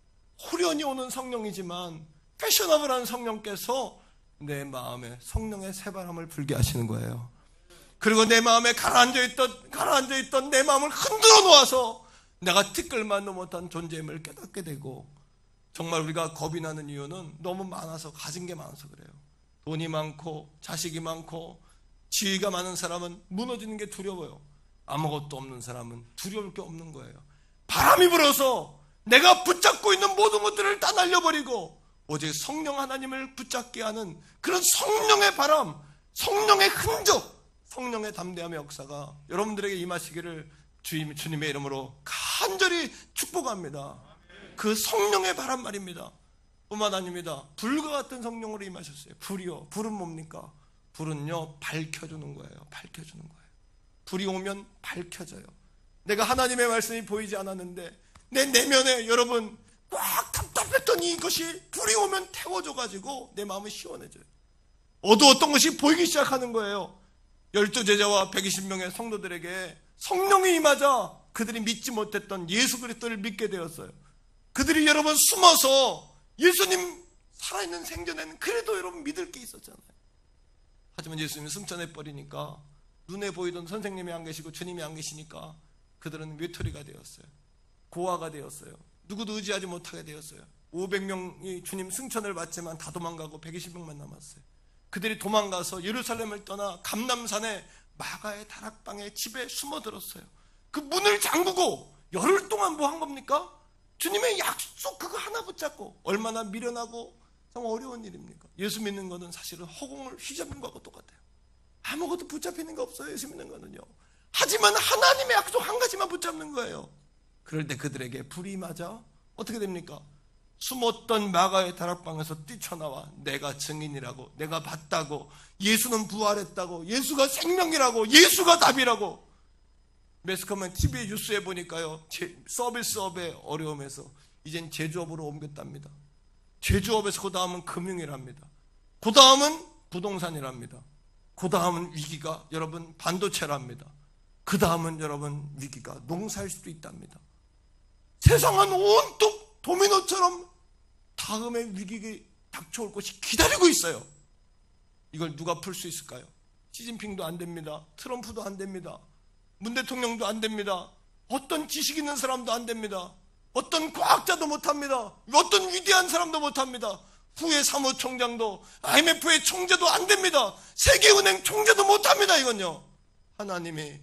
호련히 오는 성령이지만 패셔너블한 성령께서 내 마음에 성령의 새바람을 불게 하시는 거예요. 그리고 내 마음에 가라앉아 있던 내 마음을 흔들어 놓아서 내가 티끌만도 못한 존재임을 깨닫게 되고, 정말 우리가 겁이 나는 이유는 너무 많아서, 가진 게 많아서 그래요. 돈이 많고 자식이 많고 지위가 많은 사람은 무너지는 게 두려워요. 아무것도 없는 사람은 두려울 게 없는 거예요. 바람이 불어서 내가 붙잡고 있는 모든 것들을 다 날려버리고 오직 성령 하나님을 붙잡게 하는 그런 성령의 바람, 성령의 흔적, 성령의 담대함의 역사가 여러분들에게 임하시기를 주님의 이름으로 간절히 축복합니다. 그 성령의 바람 말입니다. 뿐만 아닙니다. 불과 같은 성령으로 임하셨어요. 불이요. 불은 뭡니까? 불은요, 밝혀주는 거예요. 밝혀주는 거예요. 불이 오면 밝혀져요. 내가 하나님의 말씀이 보이지 않았는데 내 내면에 여러분 꽉 답답했던 이것이 불이 오면 태워져가지고 내 마음이 시원해져요. 어두웠던 것이 보이기 시작하는 거예요. 12제자와 120명의 성도들에게 성령이 임하자 그들이 믿지 못했던 예수 그리스도를 믿게 되었어요. 그들이 여러분 숨어서 예수님 살아있는 생전에는 그래도 여러분 믿을 게 있었잖아요. 하지만 예수님이 승천해버리니까 눈에 보이던 선생님이 안 계시고 주님이 안 계시니까 그들은 외톨이가 되었어요. 고아가 되었어요. 누구도 의지하지 못하게 되었어요. 500명이 주님 승천을 받지만 다 도망가고 120명만 남았어요. 그들이 도망가서 예루살렘을 떠나 감람산에 마가의 다락방의 집에 숨어들었어요. 그 문을 잠그고 열흘 동안 뭐 한 겁니까? 주님의 약속 그거 하나 붙잡고. 얼마나 미련하고 참 어려운 일입니까? 예수 믿는 거는 사실은 허공을 휘잡는 거하고 똑같아요. 아무것도 붙잡히는 거 없어요. 예수 믿는 거는요. 하지만 하나님의 약속 한 가지만 붙잡는 거예요. 그럴 때 그들에게 불이 맞아 어떻게 됩니까? 숨었던 마가의 다락방에서 뛰쳐나와 내가 증인이라고, 내가 봤다고, 예수는 부활했다고, 예수가 생명이라고, 예수가 답이라고. 매스컴은 TV 뉴스에 보니까요, 서비스업의 어려움에서 이젠 제조업으로 옮겼답니다. 제조업에서 그 다음은 금융이랍니다. 그 다음은 부동산이랍니다. 그 다음은 위기가 여러분 반도체랍니다. 그 다음은 여러분 위기가 농사일 수도 있답니다. 세상은 온통 도미노처럼 다음의 위기가 닥쳐올 것이 기다리고 있어요. 이걸 누가 풀 수 있을까요? 시진핑도 안 됩니다. 트럼프도 안 됩니다. 문 대통령도 안 됩니다. 어떤 지식 있는 사람도 안 됩니다. 어떤 과학자도 못합니다. 어떤 위대한 사람도 못합니다. 후에 사무총장도 IMF의 총재도 안 됩니다. 세계은행 총재도 못합니다. 이건요, 하나님이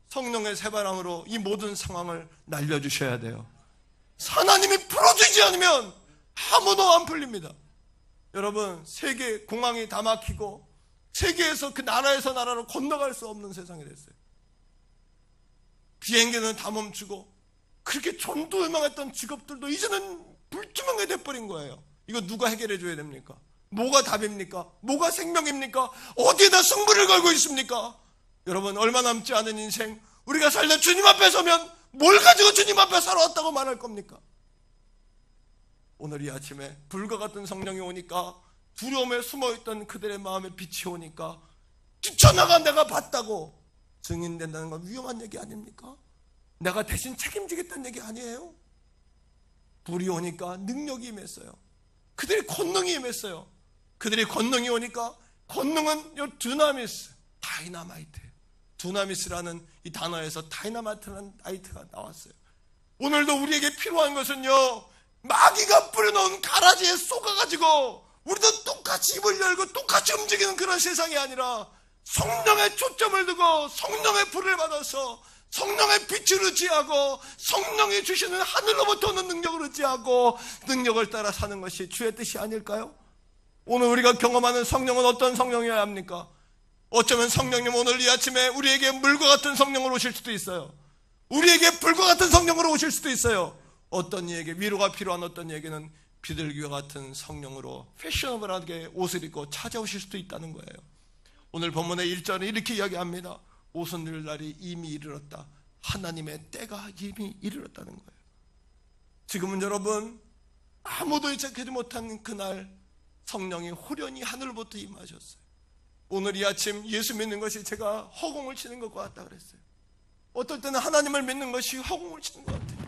성령의 새바람으로 이 모든 상황을 날려주셔야 돼요. 하나님이 풀어주지 않으면 아무도 안 풀립니다. 여러분, 세계 공항이 다 막히고 세계에서 그 나라에서 나라로 건너갈 수 없는 세상이 됐어요. 비행기는 다 멈추고 그렇게 전도유망했던 직업들도 이제는 불투명해 돼버린 거예요. 이거 누가 해결해 줘야 됩니까? 뭐가 답입니까? 뭐가 생명입니까? 어디에다 승부를 걸고 있습니까? 여러분, 얼마 남지 않은 인생, 우리가 살다 주님 앞에 서면 뭘 가지고 주님 앞에 살아왔다고 말할 겁니까? 오늘 이 아침에 불과 같은 성령이 오니까 두려움에 숨어있던 그들의 마음에 빛이 오니까 뛰쳐나가 내가 봤다고 증인된다는 건 위험한 얘기 아닙니까? 내가 대신 책임지겠다는 얘기 아니에요? 불이 오니까 능력이 임했어요. 그들의 권능이 임했어요. 그들의 권능이 오니까, 권능은 요 드나미스, 다이나마이트, 두나미스라는 이 단어에서 다이나마이트라는 아이트가 나왔어요. 오늘도 우리에게 필요한 것은요, 마귀가 뿌려놓은 가라지에 쏟아가지고 우리도 똑같이 입을 열고 똑같이 움직이는 그런 세상이 아니라 성령의 초점을 두고 성령의 불을 받아서 성령의 빛을 의지하고 성령이 주시는 하늘로부터 오는 능력을 의지하고 능력을 따라 사는 것이 주의 뜻이 아닐까요? 오늘 우리가 경험하는 성령은 어떤 성령이어야 합니까? 어쩌면 성령님 오늘 이 아침에 우리에게 물과 같은 성령으로 오실 수도 있어요. 우리에게 불과 같은 성령으로 오실 수도 있어요. 어떤 이에게 위로가 필요한 어떤 이에게는 비둘기와 같은 성령으로 패셔너블하게 옷을 입고 찾아오실 수도 있다는 거예요. 오늘 본문의 1절은 이렇게 이야기합니다. 옷은 늘 날이 이미 이르렀다. 하나님의 때가 이미 이르렀다는 거예요. 지금은 여러분, 아무도 예측하지 못한 그날 성령이 호련히 하늘부터 임하셨어요. 오늘 이 아침 예수 믿는 것이 제가 허공을 치는 것과 같다 그랬어요. 어떨 때는 하나님을 믿는 것이 허공을 치는 것 같아요.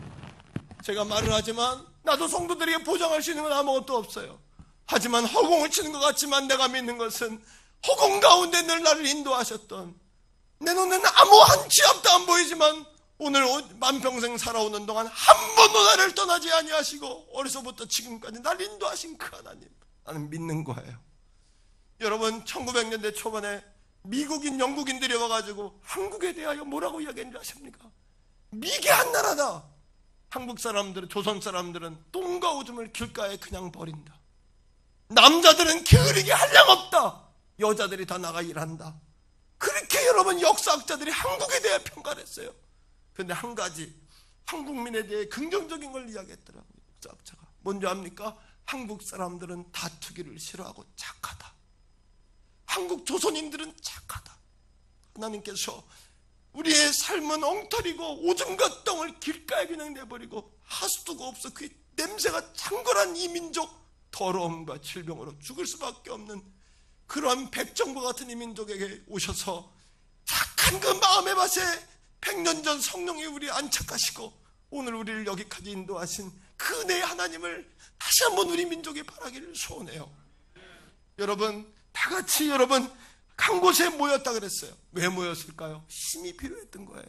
제가 말을 하지만 나도 성도들에게 보장할 수 있는 건 아무것도 없어요. 하지만 허공을 치는 것 같지만 내가 믿는 것은 허공 가운데 늘 나를 인도하셨던 내 눈에는 아무 한치 앞도 안 보이지만 오늘 만평생 살아오는 동안 한 번도 나를 떠나지 아니하시고 어려서부터 지금까지 날 인도하신 그 하나님, 나는 믿는 거예요. 여러분, 1900년대 초반에 미국인, 영국인들이 와가지고 한국에 대하여 뭐라고 이야기했는지 아십니까? 미개한 나라다. 한국 사람들은, 조선 사람들은 똥과 오줌을 길가에 그냥 버린다. 남자들은 게으르게 한량 없다. 여자들이 다 나가 일한다. 그렇게 여러분 역사학자들이 한국에 대해 평가를 했어요. 그런데 한 가지 한국민에 대해 긍정적인 걸 이야기했더라고요. 역사학자가. 뭔지 압니까? 한국 사람들은 다투기를 싫어하고 착하다. 한국 조선인들은 착하다. 하나님께서 우리의 삶은 엉터리고 오줌과 똥을 길가에 그냥 내버리고 하수도가 없어 그 냄새가 창궐한 이 민족, 더러움과 질병으로 죽을 수밖에 없는 그러한 백정과 같은 이 민족에게 오셔서 착한 그 마음의 밭에 100년 전 성령이 우리 안착하시고 오늘 우리를 여기까지 인도하신 그 은혜의 하나님을 다시 한번 우리 민족에 바라기를 소원해요. 여러분, 다 같이 여러분 한 곳에 모였다 그랬어요. 왜 모였을까요? 힘이 필요했던 거예요.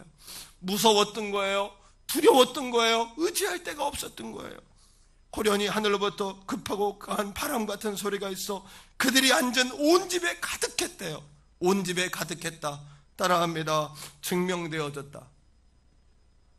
무서웠던 거예요. 두려웠던 거예요. 의지할 데가 없었던 거예요. 호련히 하늘로부터 급하고 강한 바람 같은 소리가 있어 그들이 앉은 온 집에 가득했대요. 온 집에 가득했다. 따라합니다. 증명되어졌다.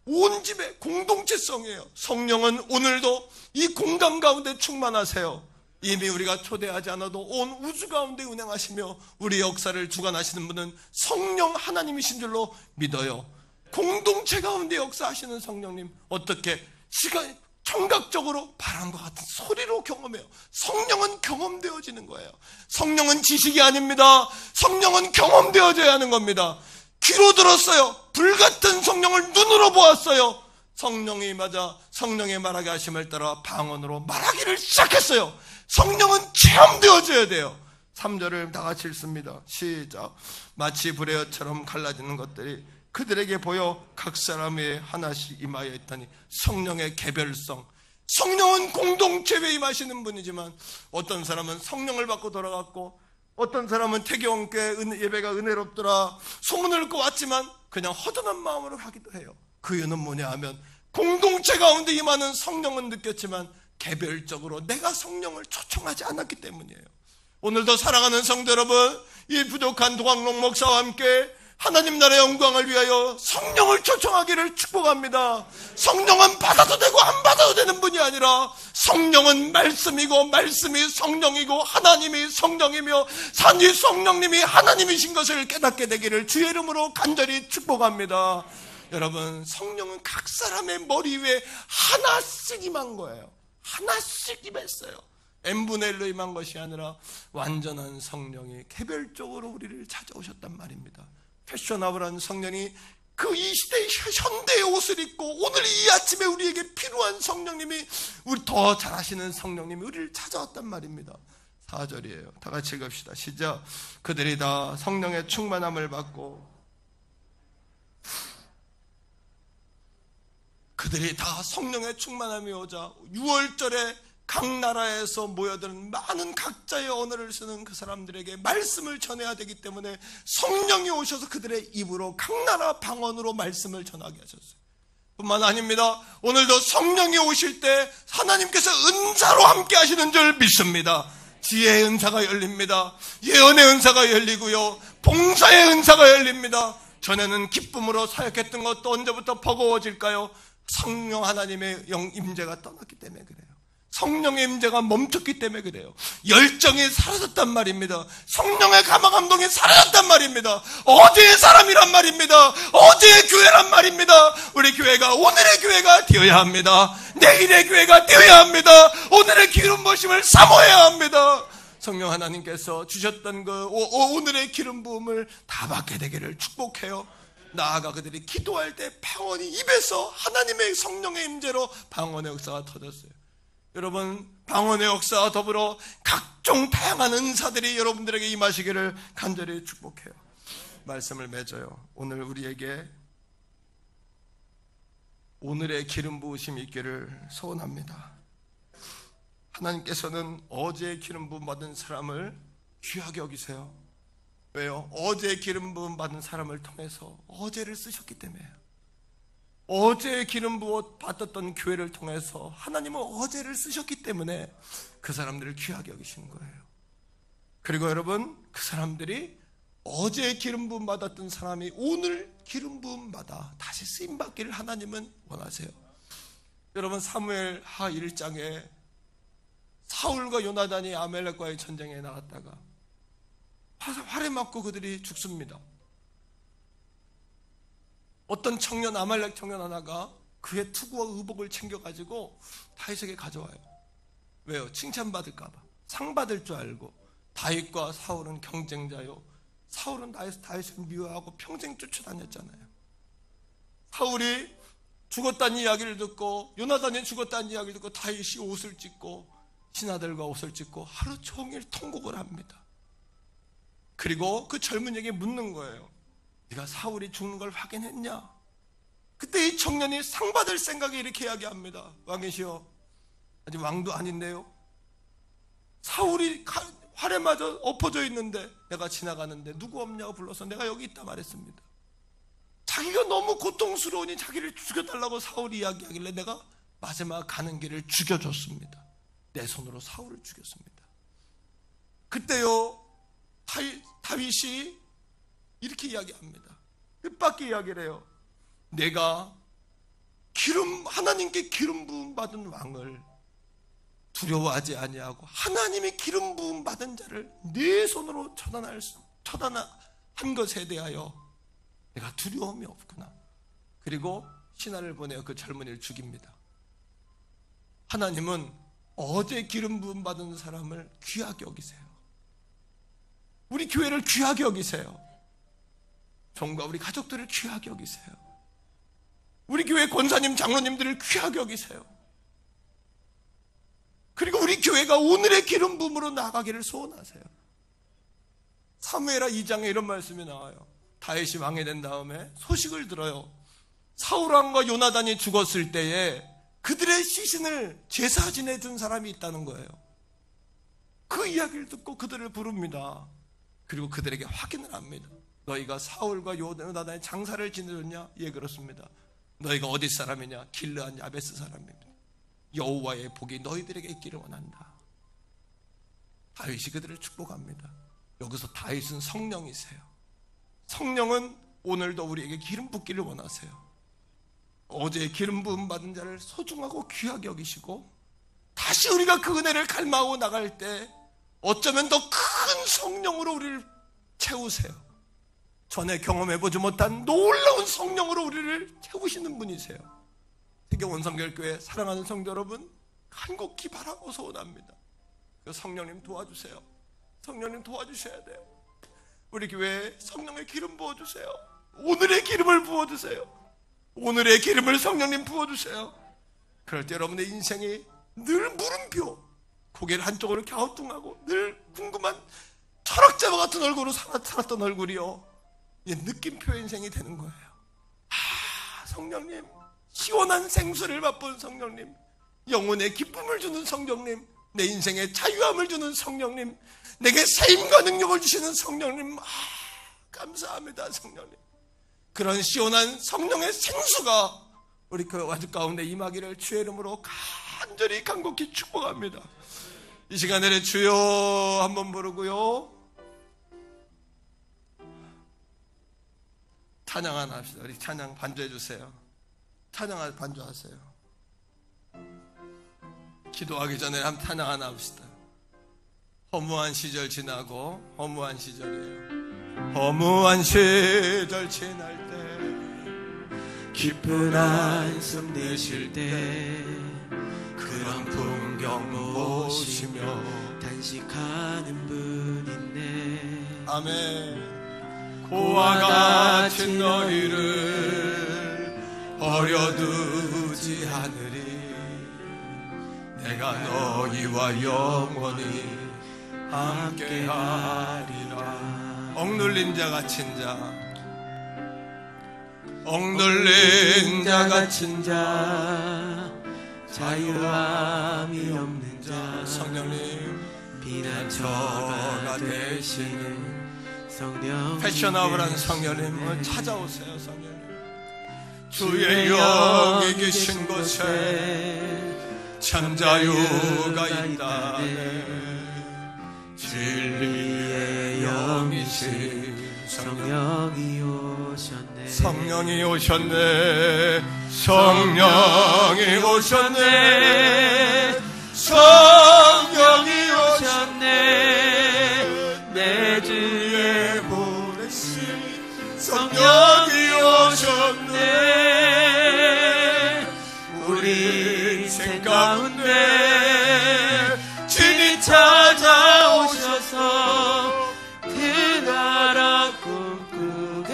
온 집에 공동체성이에요. 성령은 오늘도 이 공간 가운데 충만하세요. 이미 우리가 초대하지 않아도 온 우주 가운데 운행하시며 우리 역사를 주관하시는 분은 성령 하나님이신 줄로 믿어요. 공동체 가운데 역사하시는 성령님, 어떻게 시간 청각적으로 바람과 같은 소리로 경험해요. 성령은 경험되어지는 거예요. 성령은 지식이 아닙니다. 성령은 경험되어져야 하는 겁니다. 귀로 들었어요. 불같은 성령을 눈으로 보았어요. 성령이 맞아 성령의 말하게 하심을 따라 방언으로 말하기를 시작했어요. 성령은 체험되어져야 돼요. 3절을 다 같이 읽습니다. 시작. 마치 불의 엿처럼 갈라지는 것들이 그들에게 보여 각 사람의 하나씩 임하여 있다니. 성령의 개별성. 성령은 공동체에 임하시는 분이지만 어떤 사람은 성령을 받고 돌아갔고 어떤 사람은 태교원교회 예배가 은혜롭더라 소문을 듣고 왔지만 그냥 허전한 마음으로 가기도 해요. 그 이유는 뭐냐 하면 공동체 가운데 임하는 성령은 느꼈지만 개별적으로 내가 성령을 초청하지 않았기 때문이에요. 오늘도 사랑하는 성도 여러분, 이 부족한 도광록 목사와 함께 하나님 나라의 영광을 위하여 성령을 초청하기를 축복합니다. 성령은 받아도 되고 안 받아도 되는 분이 아니라 성령은 말씀이고 말씀이 성령이고 하나님이 성령이며 산이 성령님이 하나님이신 것을 깨닫게 되기를 주의 이름으로 간절히 축복합니다. 여러분, 성령은 각 사람의 머리 위에 하나씩 임한 거예요. 하나씩 임했어요. n분의 1로 임한 것이 아니라 완전한 성령이 개별적으로 우리를 찾아오셨단 말입니다. 패셔너블한 성령이 그 이 시대의 현대의 옷을 입고 오늘 이 아침에 우리에게 필요한 성령님이, 우리 더 잘하시는 성령님이 우리를 찾아왔단 말입니다. 4절이에요. 다 같이 읽읍시다. 시작. 그들이 다 성령의 충만함을 받고 그들이 다 성령의 충만함이 오자 6월절에 각 나라에서 모여드는 많은 각자의 언어를 쓰는 그 사람들에게 말씀을 전해야 되기 때문에 성령이 오셔서 그들의 입으로 각 나라 방언으로 말씀을 전하게 하셨어요. 뿐만 아닙니다. 오늘도 성령이 오실 때 하나님께서 은사로 함께 하시는 줄 믿습니다. 지혜의 은사가 열립니다. 예언의 은사가 열리고요. 봉사의 은사가 열립니다. 전에는 기쁨으로 사역했던 것도 언제부터 버거워질까요? 성령 하나님의 임재가 떠났기 때문에 그래요. 성령의 임재가 멈췄기 때문에 그래요. 열정이 사라졌단 말입니다. 성령의 감화감동이 사라졌단 말입니다. 어제의 사람이란 말입니다. 어제의 교회란 말입니다. 우리 교회가 오늘의 교회가 되어야 합니다. 내일의 교회가 되어야 합니다. 오늘의 기름 부으심을 사모해야 합니다. 성령 하나님께서 주셨던 그 오늘의 기름 부음을 다 받게 되기를 축복해요. 나아가 그들이 기도할 때 방언이 입에서 하나님의 성령의 임재로 방언의 역사가 터졌어요. 여러분, 방언의 역사와 더불어 각종 다양한 은사들이 여러분들에게 임하시기를 간절히 축복해요. 말씀을 맺어요. 오늘 우리에게 오늘의 기름 부으심이 있기를 소원합니다. 하나님께서는 어제의 기름 부음 받은 사람을 귀하게 여기세요. 왜요? 어제 기름 부음 받은 사람을 통해서 어제를 쓰셨기 때문에요. 어제 기름 부어 받았던 교회를 통해서 하나님은 어제를 쓰셨기 때문에 그 사람들을 귀하게 여기시는 거예요. 그리고 여러분, 그 사람들이 어제 기름 부음 받았던 사람이 오늘 기름 부음 받아 다시 쓰임 받기를 하나님은 원하세요. 여러분, 사무엘 하 1장에 사울과 요나단이 아말렉과의 전쟁에 나갔다가 활에 맞고 그들이 죽습니다. 어떤 청년, 아말렉 청년 하나가 그의 투구와 의복을 챙겨가지고 다윗에게 가져와요. 왜요? 칭찬받을까 봐. 상 받을 줄 알고. 다윗과 사울은 경쟁자요, 사울은 다윗을 미워하고 평생 쫓아다녔잖아요. 사울이 죽었다는 이야기를 듣고, 요나단이 죽었다는 이야기를 듣고 다윗이 옷을 찢고 신하들과 옷을 찢고 하루 종일 통곡을 합니다. 그리고 그 젊은이에게 묻는 거예요. 네가 사울이 죽는 걸 확인했냐? 그때 이 청년이 상 받을 생각에 이렇게 이야기합니다. 왕이시여, 아직 왕도 아닌데요, 사울이 활에 맞아 엎어져 있는데 내가 지나가는데 누구 없냐고 불러서 내가 여기 있다 말했습니다. 자기가 너무 고통스러우니 자기를 죽여달라고 사울이 이야기하길래 내가 마지막 가는 길을 죽여줬습니다. 내 손으로 사울을 죽였습니다. 그때요, 다윗이 이렇게 이야기합니다. 뜻밖의 이야기를 해요. 내가 하나님께 기름 부음 받은 왕을 두려워하지 아니하고 하나님의 기름 부음 받은 자를 네 손으로 처단한 것에 대하여 내가 두려움이 없구나. 그리고 신하를 보내어 그 젊은이를 죽입니다. 하나님은 어제 기름 부음 받은 사람을 귀하게 여기세요. 우리 교회를 귀하게 여기세요. 종과 우리 가족들을 귀하게 여기세요. 우리 교회 권사님, 장로님들을 귀하게 여기세요. 그리고 우리 교회가 오늘의 기름 부음으로 나가기를 소원하세요. 사무엘하 2장에 이런 말씀이 나와요. 다윗이 왕이 된 다음에 소식을 들어요. 사울 왕과 요나단이 죽었을 때에 그들의 시신을 제사 지내준 사람이 있다는 거예요. 그 이야기를 듣고 그들을 부릅니다. 그리고 그들에게 확인을 합니다. 너희가 사울과 요나단의 장사를 지내줬냐? 예, 그렇습니다. 너희가 어디 사람이냐? 길르앗 야베스 사람입니다. 여호와의 복이 너희들에게 있기를 원한다. 다윗이 그들을 축복합니다. 여기서 다윗은 성령이세요. 성령은 오늘도 우리에게 기름 붓기를 원하세요. 어제 기름 부음 받은 자를 소중하고 귀하게 여기시고, 다시 우리가 그 은혜를 갈망하고 나갈 때 어쩌면 더 큰 성령으로 우리를 채우세요. 전에 경험해보지 못한 놀라운 성령으로 우리를 채우시는 분이세요. 세계 원성결교회 사랑하는 성도 여러분, 간곡히 바라고 소원합니다. 성령님 도와주세요. 성령님 도와주셔야 돼요. 우리 교회에 성령의 기름 부어주세요. 오늘의 기름을 부어주세요. 오늘의 기름을 성령님 부어주세요. 그럴 때 여러분의 인생이 늘 물음표, 고개를 한쪽으로 갸우뚱하고 늘 궁금한 철학자와 같은 얼굴로 살았던 얼굴이요, 느낌표 인생이 되는 거예요. 성령님, 시원한 생수를 맛본 성령님, 영혼의 기쁨을 주는 성령님, 내 인생에 자유함을 주는 성령님, 내게 세임과 능력을 주시는 성령님, 감사합니다. 성령님, 그런 시원한 성령의 생수가 우리 그 가족 가운데 임하기를 주의 이름으로 간절히 간곡히 축복합니다. 이 시간에 주여 한번 부르고요, 찬양 하나 합시다. 우리 찬양 반주해 주세요. 찬양 반주하세요. 기도하기 전에 한번 찬양 하나 합시다. 허무한 시절 지나고, 허무한 시절이에요. 허무한 시절 지날 때, 깊은 한숨 내쉴 때, 그런 풍경 보시며 단식하는 분 있네. 아멘. 고와 같이 너희를 버려두지 않으리. 내가 너희와 영원히 함께하리라. 억눌린 자 갇힌 자, 억눌린 자 갇힌 자, 자유함이 없는 자, 성령님 피난처가 되시는 성령 패셔너블한 성령님 찾아오세요. 성령님 주의 영이 계신 곳에 참 자유가 있다네. 진리의 영이신 성령이 오셨네. 성령이 오셨네. 성령이 오셨네. 성령이 오셨네. 내 주에 보내신 성령이 오셨네. 우리 인생 가운데 주님 찾아오셔서 그 나라 꿈꾸게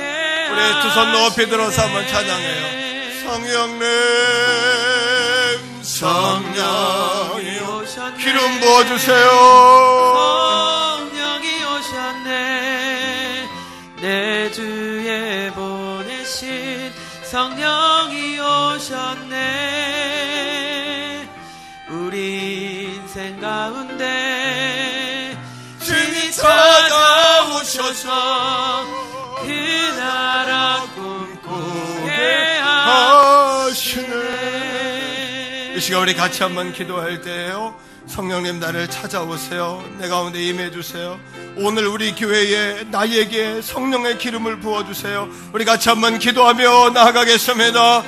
우리 두 손 높이 들어서 한번 찬양해요. 성령님 성령이 오셨네. 기름 부어주세요. 성령이 오셨네. 내 주에 보내신 성령이 오셨네. 우리 인생 가운데 주님 찾아오셔서 그 나라 꿈꾸게 하시네. 이 시간 우리 같이 한번 기도할 때예요. 성령님 나를 찾아오세요. 내 가운데 임해주세요. 오늘 우리 교회에 나에게 성령의 기름을 부어주세요. 우리 같이 한번 기도하며 나아가겠습니다.